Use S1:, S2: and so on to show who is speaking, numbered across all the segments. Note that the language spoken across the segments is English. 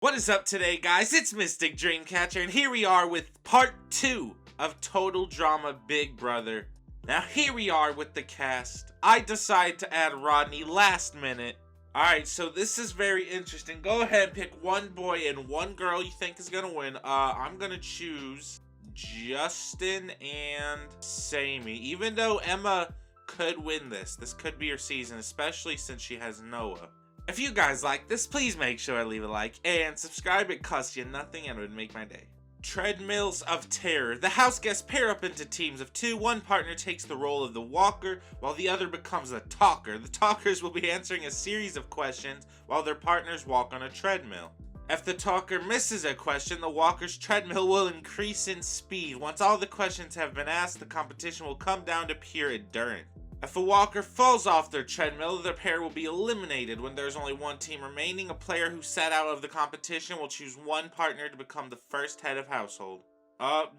S1: What is up today, guys? It's Mystic Dreamcatcher, and here we are with part 2 of Total Drama Big Brother. Now here we are with the cast. I decided to add Rodney last minute. Alright, so this is very interesting. Go ahead and pick one boy and one girl you think is gonna win. I'm gonna choose Justin and Sammy. Even though Emma could win this could be her season, especially since she has Noah. If you guys like this, please make sure to leave a like and subscribe. It costs you nothing and it would make my day. Treadmills of Terror. The house guests pair up into teams of 2. One partner takes the role of the walker, while the other becomes the talker. The talkers will be answering a series of questions while their partners walk on a treadmill. If the talker misses a question, the walker's treadmill will increase in speed. Once all the questions have been asked, the competition will come down to pure endurance. If a walker falls off their treadmill, their pair will be eliminated. When there's only one team remaining, a player who sat out of the competition will choose one partner to become the first head of household.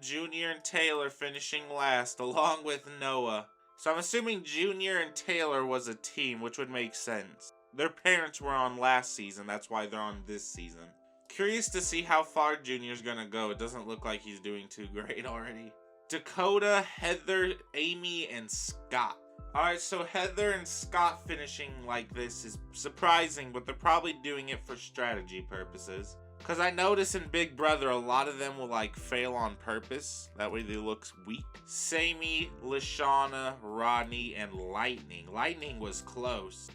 S1: Junior and Taylor finishing last, along with Noah. So I'm assuming Junior and Taylor was a team, which would make sense. Their parents were on last season, that's why they're on this season. Curious to see how far Junior's gonna go. It doesn't look like he's doing too great already. Dakota, Heather, Amy, and Scott. Alright, so Heather and Scott finishing like this is surprising, but they're probably doing it for strategy purposes. Because I notice in Big Brother, a lot of them will like fail on purpose. That way they look weak. Sammy, Lashana, Rodney, and Lightning. Lightning was close.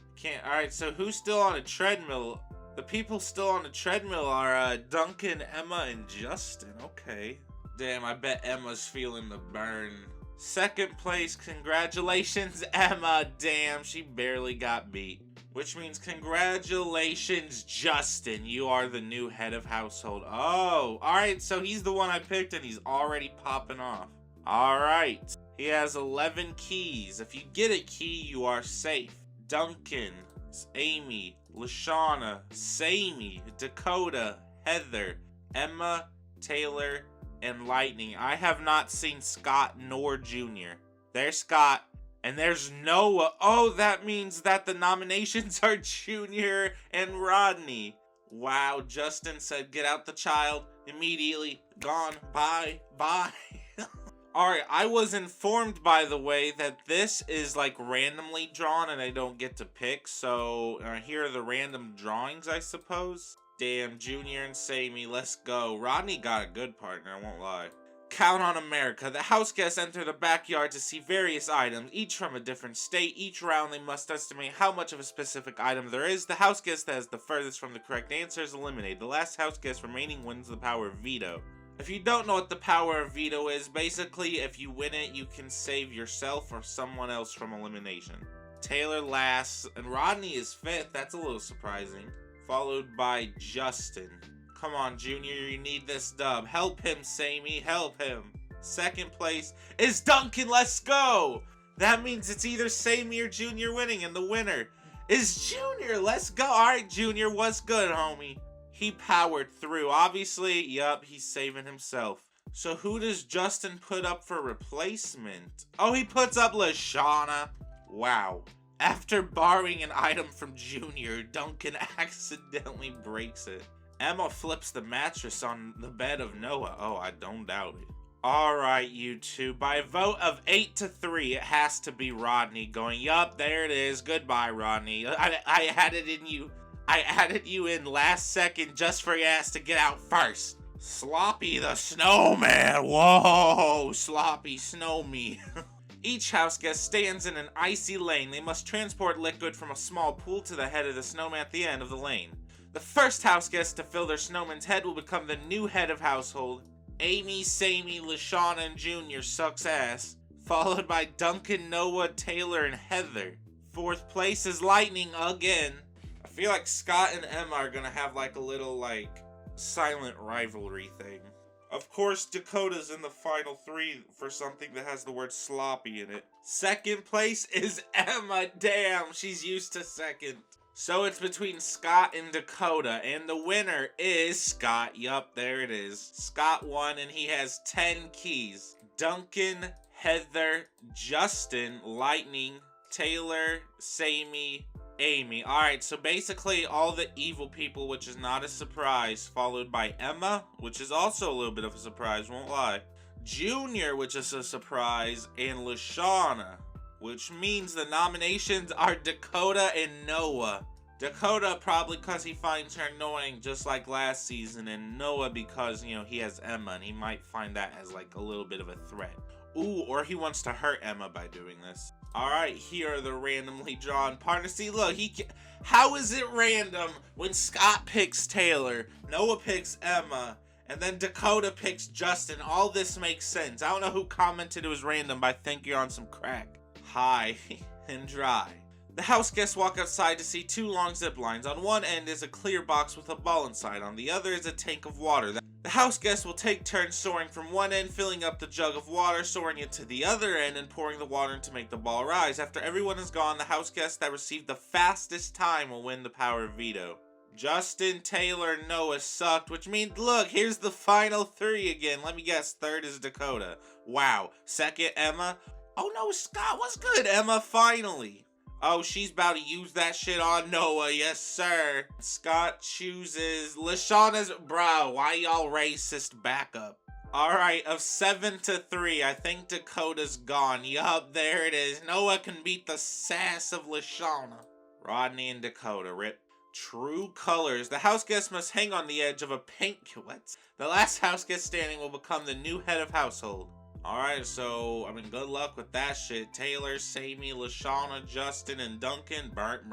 S1: Alright, so who's still on a treadmill? The people still on the treadmill are Duncan, Emma, and Justin. Okay. Damn, I bet Emma's feeling the burn. Second place, congratulations, Emma. Damn, she barely got beat. Which means congratulations, Justin. You are the new head of household. Oh, alright, so he's the one I picked and he's already popping off. Alright, he has 11 keys. If you get a key, you are safe. Duncan, Amy, Lashana, Sammy, Dakota, Heather, Emma, Taylor, and Lightning. I have not seen Scott nor Junior. There's Scott, and there's Noah. Oh, that means that the nominations are Junior and Rodney. Wow, Justin said, get out the child. Immediately. Gone. Bye. Bye. Alright, I was informed, by the way, that this is like randomly drawn and I don't get to pick. So here are the random drawings, I suppose. Damn, Junior and Sammy, let's go. Rodney got a good partner, I won't lie. Count on America. The house guests enter the backyard to see various items, each from a different state. Each round they must estimate how much of a specific item there is. The house guest that is the furthest from the correct answer is eliminated. The last house guest remaining wins the power of veto. If you don't know what the power of veto is, basically if you win it, you can save yourself or someone else from elimination. Taylor last, and Rodney is 5th. That's a little surprising. Followed by Justin. Come on, Junior, you need this dub. Help him, Sammy, help him. Second place is Duncan, let's go! That means it's either Sammy or Junior winning, and the winner is Junior, let's go! Alright, Junior, what's good, homie? He powered through. Obviously, yup, he's saving himself. So who does Justin put up for replacement? Oh, he puts up Lashana. Wow. After borrowing an item from Junior, Duncan accidentally breaks it. Emma flips the mattress on the bed of Noah. Oh, I don't doubt it. Alright, you two. By a vote of 8-3, it has to be Rodney going, yup, there it is. Goodbye, Rodney. I added you in last second just for your ass to get out first. Sloppy the snowman. Whoa, sloppy snow me. Each house guest stands in an icy lane. They must transport liquid from a small pool to the head of the snowman at the end of the lane. The first house guest to fill their snowman's head will become the new head of household. Amy, Sammy, Lashana, and Junior sucks ass. Followed by Duncan, Noah, Taylor, and Heather. 4th place is Lightning again. I feel like Scott and Emma are gonna have like a little like silent rivalry thing. Of course, Dakota's in the final 3 for something that has the word sloppy in it. Second place is Emma. Damn, she's used to second. So it's between Scott and Dakota, and the winner is Scott. Yup, there it is. Scott won, and he has 10 keys. Duncan, Heather, Justin, Lightning, Taylor, Sammy, Amy. Alright, so basically all the evil people, which is not a surprise, followed by Emma, which is also a little bit of a surprise, won't lie. Junior, which is a surprise, and Lashana, which means the nominations are Dakota and Noah. Dakota probably because he finds her annoying just like last season, and Noah because, you know, he has Emma and he might find that as like a little bit of a threat. Ooh, or he wants to hurt Emma by doing this. Alright, here are the randomly drawn partners. See, look, how is it random when Scott picks Taylor, Noah picks Emma, and then Dakota picks Justin? All this makes sense. I don't know who commented it was random, but I think you're on some crack. High and dry. The house guests walk outside to see two long zip lines. On one end is a clear box with a ball inside. On the other is a tank of water. The house guests will take turns soaring from one end, filling up the jug of water, soaring it to the other end, and pouring the water in to make the ball rise. After everyone is gone, the house guests that receive the fastest time will win the power of veto. Justin, Taylor, and Noah sucked, which means, look, here's the final three again. Let me guess, third is Dakota. Wow. Second, Emma. Oh no, Scott, what's good, Emma? Finally. Oh, she's about to use that shit on Noah. Yes, sir. Scott chooses Lashana's. Bro, why y'all racist backup? Alright, of 7-3, I think Dakota's gone. Yup, there it is. Noah can beat the sass of Lashana. Rodney and Dakota, rip. True colors. The house guest must hang on the edge of a pink. What? The last house guest standing will become the new head of household. Alright, so, I mean, good luck with that shit. Taylor, Sammy, Lashana, Justin, and Duncan. Burnt.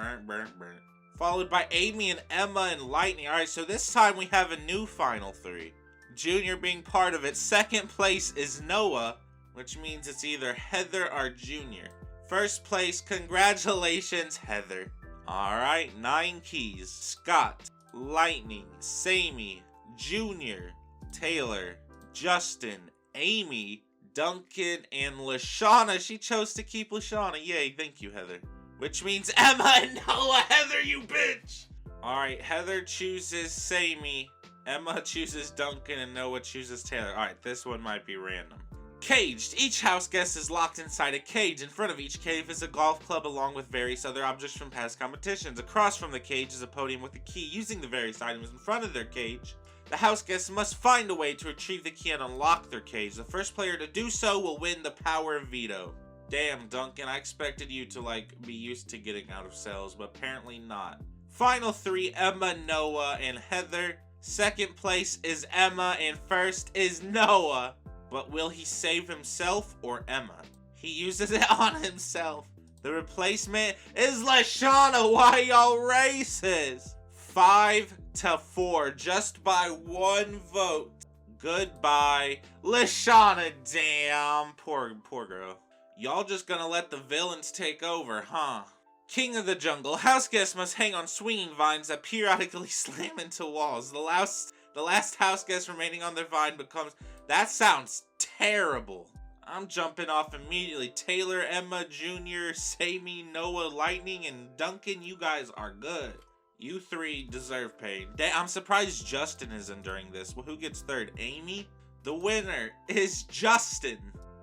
S1: Followed by Amy and Emma and Lightning. Alright, so this time we have a new final three. Junior being part of it. Second place is Noah, which means it's either Heather or Junior. First place, congratulations, Heather. Alright, 9 keys. Scott, Lightning, Sammy, Junior, Taylor, Justin, Amy, Duncan, and Lashana. She chose to keep Lashana. Yay, thank you, Heather. Which means Emma and Noah. Heather, you bitch! Alright, Heather chooses Sammy, Emma chooses Duncan, and Noah chooses Taylor. Alright, this one might be random. Caged. Each house guest is locked inside a cage. In front of each cave is a golf club along with various other objects from past competitions. Across from the cage is a podium with a key. Using the various items in front of their cage, the house guests must find a way to retrieve the key and unlock their cage. The first player to do so will win the power of veto. Damn, Duncan, I expected you to, like, be used to getting out of cells, but apparently not. Final three, Emma, Noah, and Heather. Second place is Emma, and first is Noah. But will he save himself or Emma? He uses it on himself. The replacement is Lashana. Why y'all racist? 5-4, just by one vote. Goodbye, Lashana. Damn, poor girl. Y'all just gonna let the villains take over, huh? King of the Jungle. House guests must hang on swinging vines that periodically slam into walls. The last house guest remaining on their vine becomes... That sounds terrible. I'm jumping off immediately. Taylor, Emma, Junior, Sammy, Noah, Lightning, and Duncan, you guys are good. You three deserve pain. I'm surprised Justin isn't during this. Well, who gets third? Amy? The winner is Justin.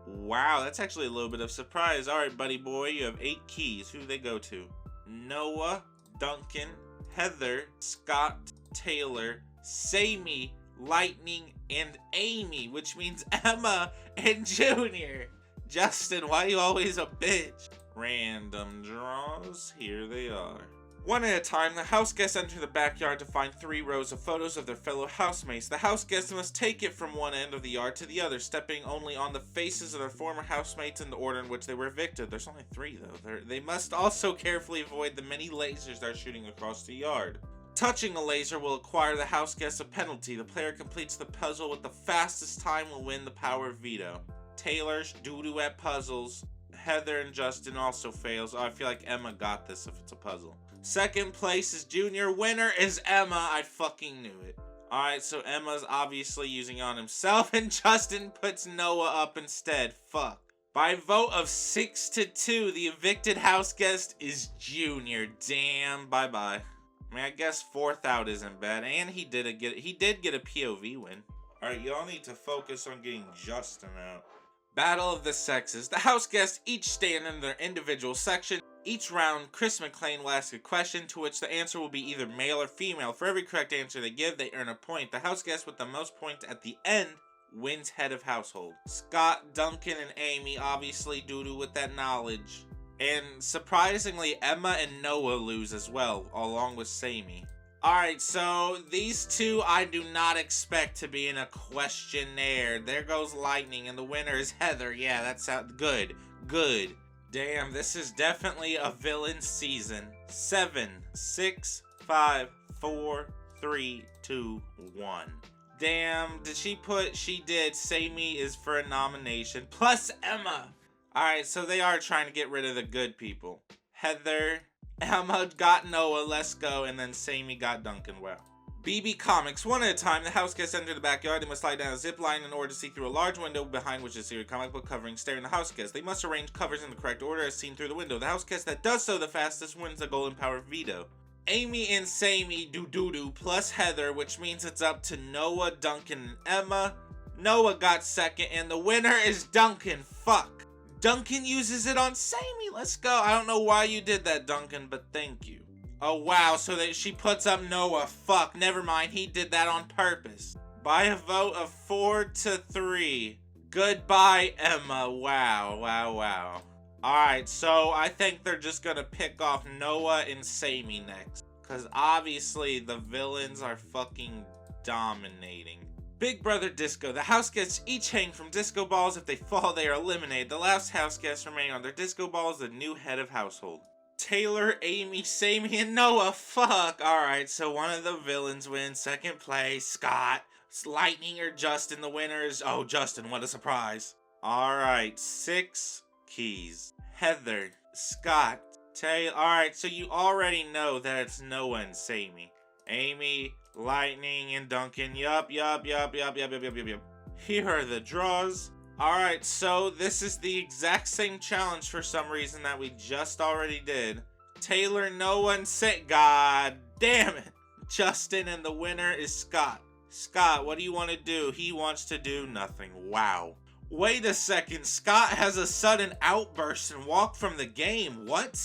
S1: Wow, that's actually a little bit of surprise. Alright, buddy boy, you have 8 keys. Who do they go to? Noah, Duncan, Heather, Scott, Taylor, Sammy, Lightning, and Amy, which means Emma and Junior. Justin, why you always a bitch? Random draws, here they are. One at a time, the house guests enter the backyard to find 3 rows of photos of their fellow housemates. The house guests must take it from one end of the yard to the other, stepping only on the faces of their former housemates in the order in which they were evicted. There's only 3 though. They must also carefully avoid the many lasers that are shooting across the yard. Touching a laser will acquire the house guest a penalty. The player completes the puzzle with the fastest time will win the power of veto. Taylor's doo-doo at puzzles. Heather and Justin also fails. Oh, I feel like Emma got this if it's a puzzle. Second place is Junior. Winner is Emma. I fucking knew it. Alright, so Emma's obviously using on himself, and Justin puts Noah up instead. Fuck. By vote of 6-2, the evicted house guest is Junior. Damn, bye-bye. I mean, I guess 4th out isn't bad, and he did get a POV win. Alright, y'all need to focus on getting Justin out. Battle of the Sexes. The house guests each stand in their individual section. Each round, Chris McClain will ask a question to which the answer will be either male or female. For every correct answer they give, they earn a point. The house guest with the most points at the end wins head of household. Scott, Duncan, and Amy obviously doo-doo with that knowledge. And surprisingly, Emma and Noah lose as well, along with Sammy. Alright, so these two I do not expect to be in a questionnaire. There goes Lightning, and the winner is Heather. Yeah, that sounds good. Good. Damn, this is definitely a villain season. 7, 6, 5, 4, 3, 2, 1. Damn, did she put, she did, Sammy is for a nomination, plus Emma. Alright, so they are trying to get rid of the good people. Heather, Emma got Noah, let's go, and then Sammy got Duncan. Wow. BB Comics. One at a time, the house guests enter the backyard. They must slide down a zip line in order to see through a large window behind which is a series of comic book covering staring the house guests. They must arrange covers in the correct order as seen through the window. The house guest that does so the fastest wins the golden power veto. Amy and Sammy do doo-doo plus Heather, which means it's up to Noah, Duncan, and Emma. Noah got second, and the winner is Duncan. Fuck. Duncan uses it on Sammy. Let's go. I don't know why you did that, Duncan, but thank you. Oh, wow. So that she puts up Noah. Fuck. Never mind. He did that on purpose. By a vote of 4-3. Goodbye, Emma. Wow. Wow, wow. Alright, so I think they're just gonna pick off Noah and Sammy next. Because obviously the villains are fucking dominating. Big Brother Disco. The house guests each hang from disco balls. If they fall, they are eliminated. The last house guest remaining on their disco ball is the new head of household. Taylor, Amy, Sammy, and Noah. Fuck. Alright, so one of the villains wins. Second place, Scott. Lightning or Justin. The winners. Oh, Justin, what a surprise. Alright, 6 keys. Heather, Scott, Taylor. Alright, so you already know that it's Noah and Sammy. Amy, Lightning, and Duncan. Yup. Here are the draws. Alright, so this is the exact same challenge for some reason that we just already did. Taylor, Noah, and God damn it. Justin, and the winner is Scott. Scott, what do you want to do? He wants to do nothing. Wow. Wait a second. Scott has a sudden outburst and walked from the game. What?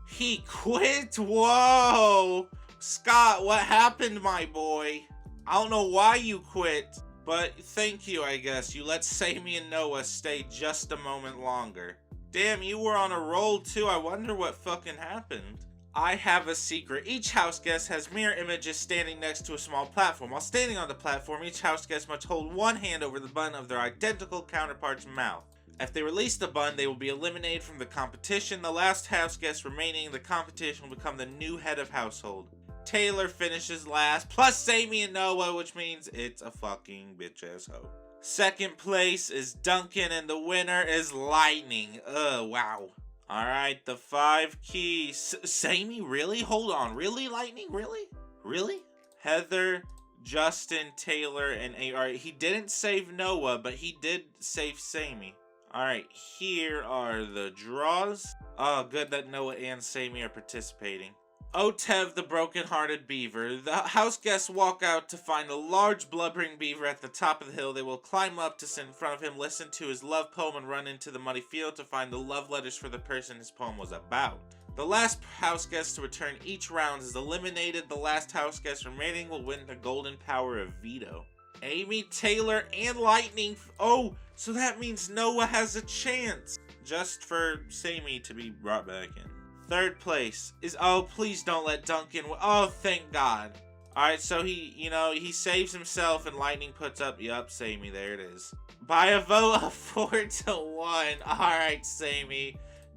S1: He quit? Whoa. Scott, what happened, my boy? I don't know why you quit, but thank you, I guess. You let Sammy and Noah stay just a moment longer. Damn, you were on a roll too. I wonder what fucking happened. I have a secret. Each house guest has mirror images standing next to a small platform. While standing on the platform, each house guest must hold one hand over the bun of their identical counterpart's mouth. If they release the bun, they will be eliminated from the competition. The last house guest remaining in the competition will become the new head of household. Taylor finishes last, plus Sammy and Noah, which means it's a fucking bitch-ass hoe. Second place is Duncan, and the winner is Lightning. Wow. Alright, the 5 keys. Sammy, really? Hold on. Really, Lightning? Really? Really? Heather, Justin, Taylor, and alright, he didn't save Noah, but he did save Sammy. Alright, here are the draws. Oh, good that Noah and Sammy are participating. Otev, the Brokenhearted Beaver. The house guests walk out to find a large blubbering beaver at the top of the hill. They will climb up to sit in front of him, listen to his love poem, and run into the muddy field to find the love letters for the person his poem was about. The last house guest to return each round is eliminated. The last house guest remaining will win the golden power of veto. Amy, Taylor, and Lightning. Oh, so that means Noah has a chance. Just for Sammy to be brought back in. Third place is, oh, please don't let Duncan win. Oh, thank God. Alright, so he saves himself and Lightning puts up, yup, Sammy, there it is. By a vote of 4-1. Alright, Sammy.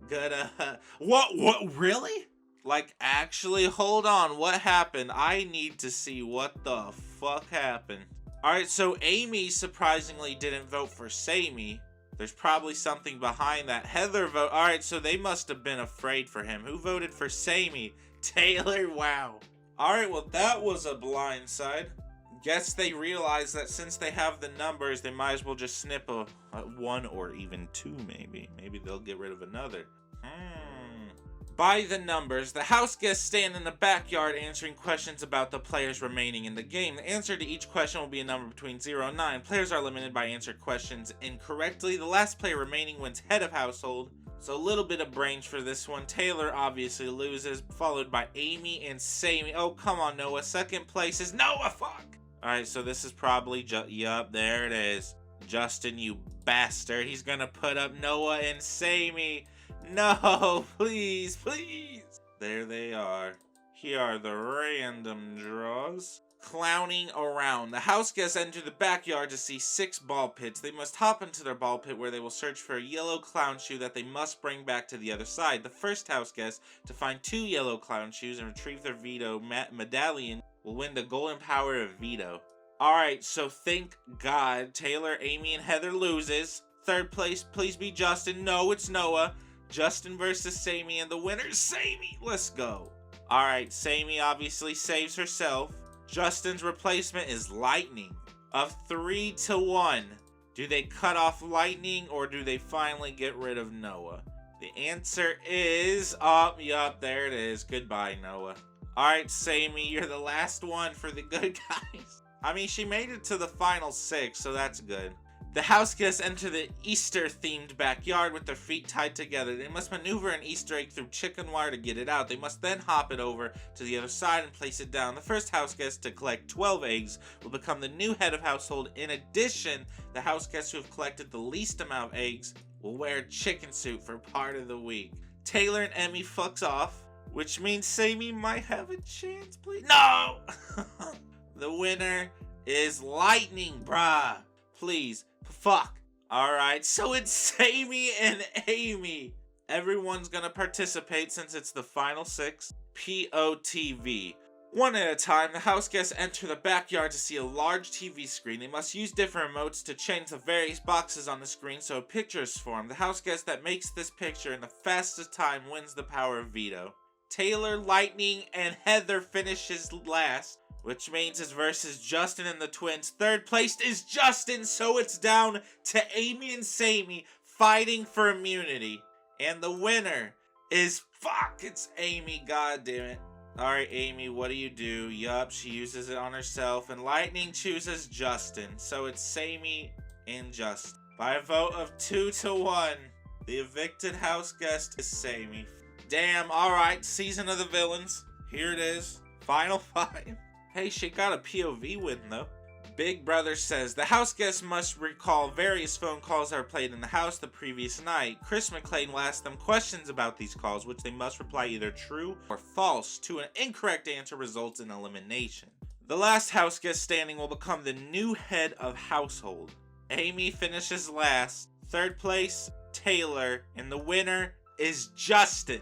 S1: Good, what, really? Like, actually, hold on, what happened? I need to see what the fuck happened. Alright, so Amy surprisingly didn't vote for Sammy. There's probably something behind that. Heather vote. Alright, so they must have been afraid for him. Who voted for Sammy? Taylor? Wow. Alright, well, that was a blindside. Guess they realized that since they have the numbers, they might as well just snip a 1 or even 2, maybe. Maybe they'll get rid of another. By the numbers, the house guests stand in the backyard answering questions about the players remaining in the game. The answer to each question will be a number between 0 and 9. Players are limited by answering questions incorrectly. The last player remaining wins head of household. So a little bit of brains for this one. Taylor obviously loses, followed by Amy and Sammy. Oh, come on, Noah. Second place is Noah, fuck! Alright, so this is probably, yup, there it is. Justin, you bastard. He's gonna put up Noah and Sammy. No, please, please. There they are. Here are the random draws. Clowning around. The house guests enter the backyard to see 6 ball pits. They must hop into their ball pit where they will search for a yellow clown shoe that they must bring back to the other side. The first house guest to find 2 yellow clown shoes and retrieve their veto medallion will win the golden power of veto. Alright, so thank God Taylor, Amy, and Heather loses. Third place, please be Justin. No, it's Noah. Justin versus Sammy, and the winner's Sammy. Let's go. Alright, Sammy obviously saves herself. Justin's replacement is Lightning. Of 3 to 1. Do they cut off Lightning, or do they finally get rid of Noah? The answer is, yup, there it is. Goodbye, Noah. Alright, Sammy, you're the last one for the good guys. I mean, she made it to the final 6, so that's good. The house guests enter the Easter-themed backyard with their feet tied together. They must maneuver an Easter egg through chicken wire to get it out. They must then hop it over to the other side and place it down. The first house guest to collect 12 eggs will become the new head of household. In addition, the house guests who have collected the least amount of eggs will wear a chicken suit for part of the week. Taylor and Emmy fucks off, which means Sammy might have a chance, please. No! The winner is Lightning, bruh. Please. Fuck. Alright, so it's Sammy and Amy. Everyone's gonna participate since it's the final 6. POTV. One at a time, the house guests enter the backyard to see a large TV screen. They must use different emotes to change the various boxes on the screen so a picture is formed. The house guest that makes this picture in the fastest time wins the power of veto. Taylor, Lightning, and Heather finishes last, which means it's versus Justin and the twins. Third place is Justin, so it's down to Amy and Sammy fighting for immunity. And the winner is, it's Amy, goddammit. Alright, Amy, what do you do? Yup, she uses it on herself, and Lightning chooses Justin. So it's Sammy and Justin. By a vote of 2 to 1, the evicted house guest is Sammy. Damn, alright, season of the villains. Here it is. Final 5. Hey, she got a POV win, though. Big Brother says, the house guests must recall various phone calls that were played in the house the previous night. Chris McClain will ask them questions about these calls, which they must reply either true or false. To an incorrect answer results in elimination. The last house guest standing will become the new head of household. Amy finishes last. Third place, Taylor. And the winner is Justin.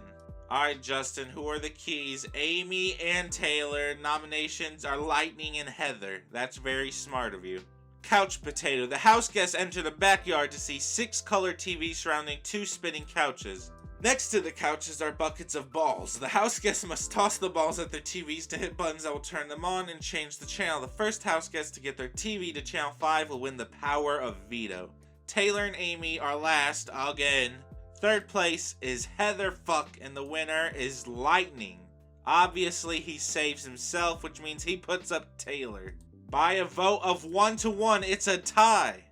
S1: Alright, Justin, who are the keys? Amy and Taylor. Nominations are Lightning and Heather. That's very smart of you. Couch Potato. The house guests enter the backyard to see 6 color TVs surrounding 2 spinning couches. Next to the couches are buckets of balls. The house guests must toss the balls at their TVs to hit buttons that will turn them on and change the channel. The first house guest to get their TV to channel 5 will win the power of veto. Taylor and Amy are last again. Third place is Heather and the winner is Lightning. Obviously, he saves himself, which means he puts up Taylor. By a vote of 1 to 1, it's a tie.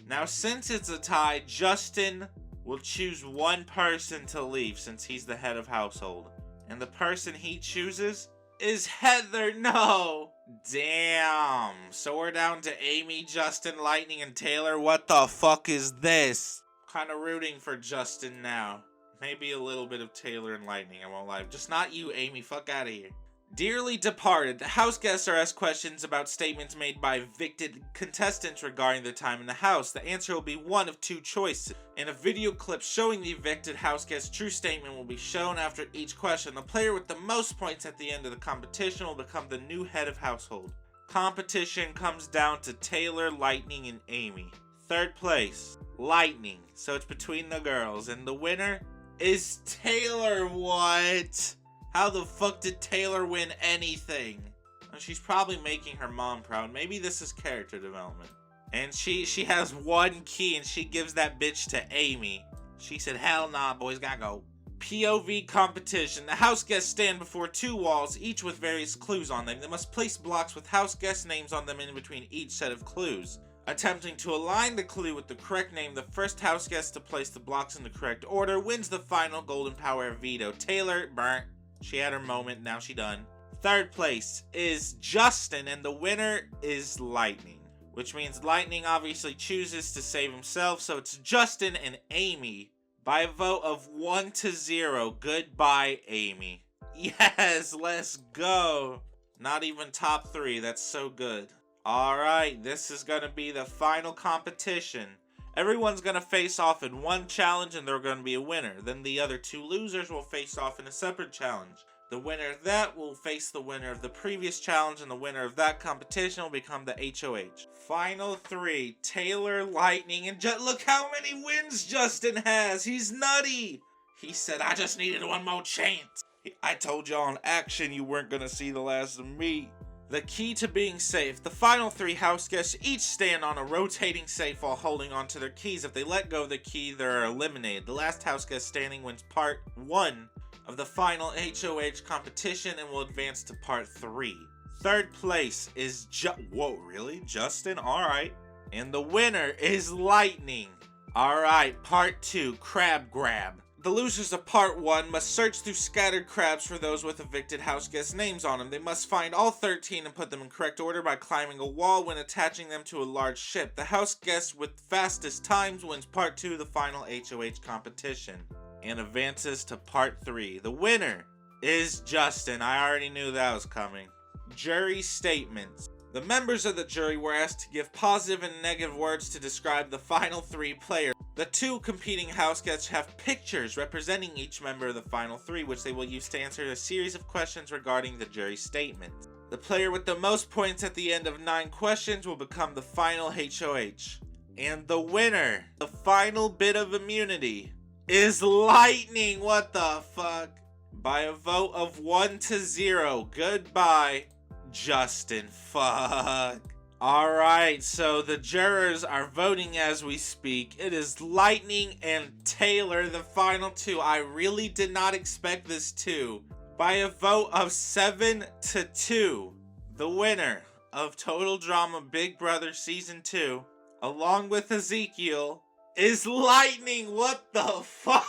S1: Now, since it's a tie, Justin will choose one person to leave since he's the head of household. And the person he chooses is Heather. No! Damn. So we're down to Amy, Justin, Lightning, and Taylor. What the fuck is this? Kind of rooting for Justin now. Maybe a little bit of Taylor and Lightning, I won't lie. Just not you, Amy. Fuck out of here. Dearly departed, the house guests are asked questions about statements made by evicted contestants regarding their time in the house. The answer will be one of 2 choices. In a video clip showing the evicted house guest's true statement will be shown after each question. The player with the most points at the end of the competition will become the new head of household. Competition comes down to Taylor, Lightning, and Amy. Third place, Lightning. So it's between the girls. And the winner is Taylor. What? How the fuck did Taylor win anything? Well, she's probably making her mom proud. Maybe this is character development. And she has 1 key and she gives that bitch to Amy. She said, hell nah, boys, gotta go. POV competition. The house guests stand before 2 walls, each with various clues on them. They must place blocks with house guest names on them in between each set of clues. Attempting to align the clue with the correct name, the first house guest to place the blocks in the correct order wins the final golden power of veto. Taylor, burnt. She had her moment, now she done. Third place is Justin, and the winner is Lightning. Which means Lightning obviously chooses to save himself, so it's Justin and Amy. By a vote of 1-0, goodbye, Amy. Yes, let's go. Not even top 3, that's so good. Alright, this is gonna be the final competition. Everyone's gonna face off in one challenge and there's gonna be a winner. Then the other 2 losers will face off in a separate challenge. The winner of that will face the winner of the previous challenge, and the winner of that competition will become the HOH. Final 3, Taylor, Lightning, and look how many wins Justin has! He's nutty! He said, I just needed one more chance. I told y'all on Action you weren't gonna see the last of me. The key to being safe. The final 3 house guests each stand on a rotating safe while holding onto their keys. If they let go of the key, they're eliminated. The last house guest standing wins part 1 of the final HOH competition and will advance to part 3. Third place is whoa, really? Justin? Alright. And the winner is Lightning. Alright, part 2, Crab Grab. The losers of part 1 must search through scattered crabs for those with evicted house guest names on them. They must find all 13 and put them in correct order by climbing a wall when attaching them to a large ship. The house guest with fastest times wins part 2 of the final HOH competition and advances to part 3. The winner is Justin. I already knew that was coming. Jury statements. The members of the jury were asked to give positive and negative words to describe the final 3 players. The 2 competing house guests have pictures representing each member of the final 3, which they will use to answer a series of questions regarding the jury statements. The player with the most points at the end of 9 questions will become the final HOH. And the winner, the final bit of immunity, is Lightning. What the fuck? By a vote of 1-0, goodbye, Justin. Fuck. Alright, so the jurors are voting as we speak. It is Lightning and Taylor, the final 2. I really did not expect this too. By a vote of 7-2, the winner of Total Drama Big Brother Season 2, along with Ezekiel, is Lightning. What the fuck?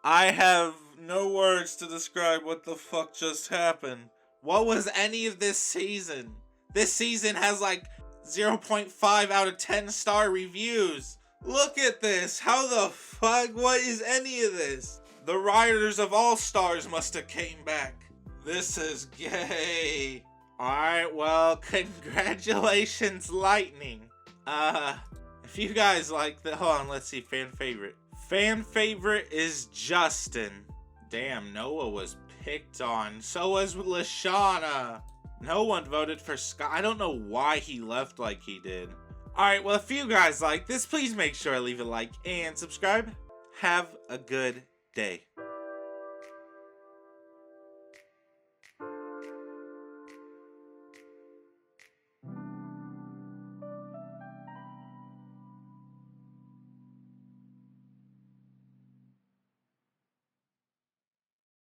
S1: I have no words to describe what the fuck just happened. What was any of this season? This season has like 0.5 out of 10 star reviews. Look at this. How the fuck? What is any of this? The writers of All Stars must have came back. This is gay. Alright, well, congratulations, Lightning. If you guys like the... Hold on, let's see. Fan favorite. Fan favorite is Justin. Damn, Noah was picked on. So was Lashana. No one voted for Scott. I don't know why he left like he did. Alright, well, if you guys like this, please make sure to leave a like and subscribe. Have a good day.